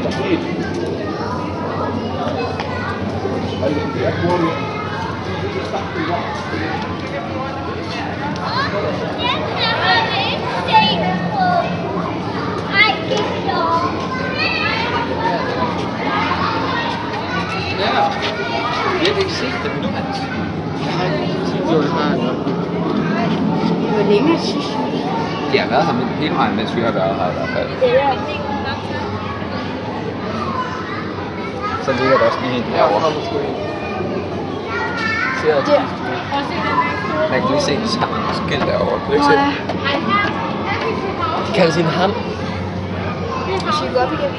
Ja, jeg kan ikke se det nu, Hans. Hvor længe synes du? De har været her hele vejen, mens vi har været her i hvert fald. Så ligger der også lige en derovre. Man kan lige se det samme skilt derovre. Kan du ikke se det? Kan du sige en ham? Skal vi gå op igen?